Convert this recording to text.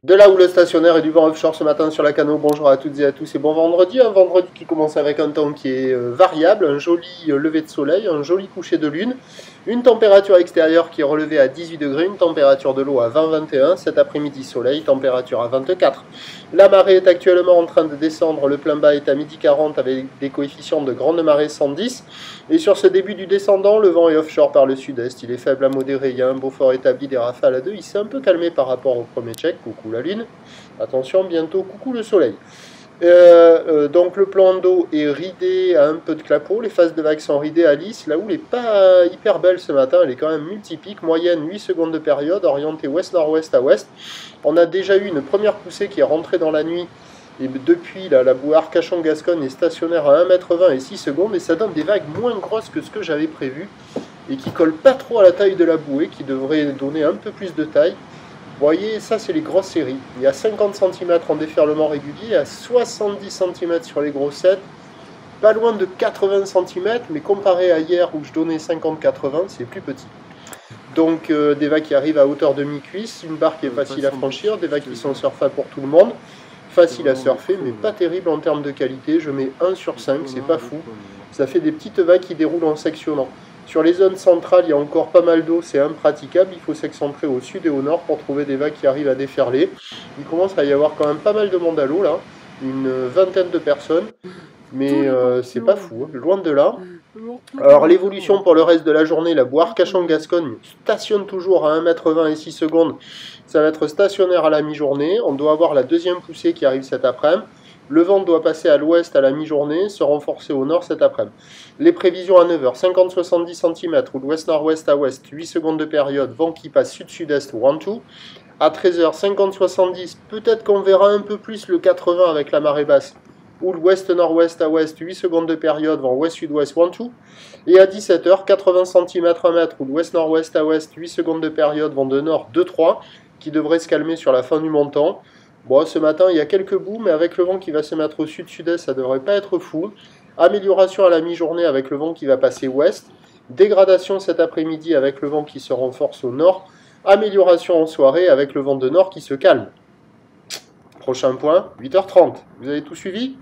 De là où le stationnaire et du vent offshore ce matin sur la Cano, bonjour à toutes et à tous et bon vendredi. Un vendredi qui commence avec un temps qui est variable, un joli lever de soleil, un joli coucher de lune, une température extérieure qui est relevée à 18 degrés, une température de l'eau à 20-21, cet après-midi soleil, température à 24. La marée est actuellement en train de descendre, le plein bas est à midi 40 avec des coefficients de grande marée 110. Et sur ce début du descendant, le vent est offshore par le sud-est, il est faible à modéré, il y a un beau fort établi des rafales à 2, il s'est un peu calmé par rapport au premier check, coucou la lune, attention bientôt coucou le soleil. Donc le plan d'eau est ridé à un peu de clapot, les phases de vagues sont ridées à lisse, la houle n'est pas hyper belle ce matin, elle est quand même multipique, moyenne 8 secondes de période, orientée ouest-nord-ouest à ouest. On a déjà eu une première poussée qui est rentrée dans la nuit, et depuis la bouée Arcachon-Gascogne est stationnaire à 1,20 m et 6 secondes, et ça donne des vagues moins grosses que ce que j'avais prévu, et qui collent pas trop à la taille de la bouée, qui devrait donner un peu plus de taille. Vous voyez, ça c'est les grosses séries. Il y a 50 cm en déferlement régulier, à 70 cm sur les grossettes, pas loin de 80 cm, mais comparé à hier où je donnais 50-80, c'est plus petit. Donc des vagues qui arrivent à hauteur de mi-cuisse, une barre qui est facile à franchir, des vagues qui sont surfables pour tout le monde, facile à surfer, mais pas terrible en termes de qualité. Je mets 1 sur 5, c'est pas fou. Ça fait des petites vagues qui déroulent en sectionnant. Sur les zones centrales, il y a encore pas mal d'eau, c'est impraticable. Il faut s'excentrer au sud et au nord pour trouver des vagues qui arrivent à déferler. Il commence à y avoir quand même pas mal de monde à l'eau là, une vingtaine de personnes. Mais c'est pas fou, hein, loin de là. Alors l'évolution pour le reste de la journée, la bouée Arcachon-Gascogne stationne toujours à 1,20 m et 6 secondes. Ça va être stationnaire à la mi-journée. On doit avoir la deuxième poussée qui arrive cet après-midi. Le vent doit passer à l'ouest à la mi-journée, se renforcer au nord cet après-midi. Les prévisions à 9 h, 50-70 cm, ou d'ouest-nord-ouest à ouest, 8 secondes de période, vent qui passe sud-sud-est ou 1-2. À 13 h, 50-70, peut-être qu'on verra un peu plus le 80 avec la marée basse, ou l'ouest-nord-ouest à ouest, 8 secondes de période, vent ouest-sud-ouest 1-2. Et à 17 h, 80 cm à mètre, ou l'ouest-nord-ouest à ouest, 8 secondes de période, vent de nord 2-3, qui devrait se calmer sur la fin du montant. Bon, ce matin, il y a quelques bouts, mais avec le vent qui va se mettre au sud-sud-est, ça ne devrait pas être fou. Amélioration à la mi-journée avec le vent qui va passer ouest. Dégradation cet après-midi avec le vent qui se renforce au nord. Amélioration en soirée avec le vent de nord qui se calme. Prochain point, 8 h 30. Vous avez tout suivi ?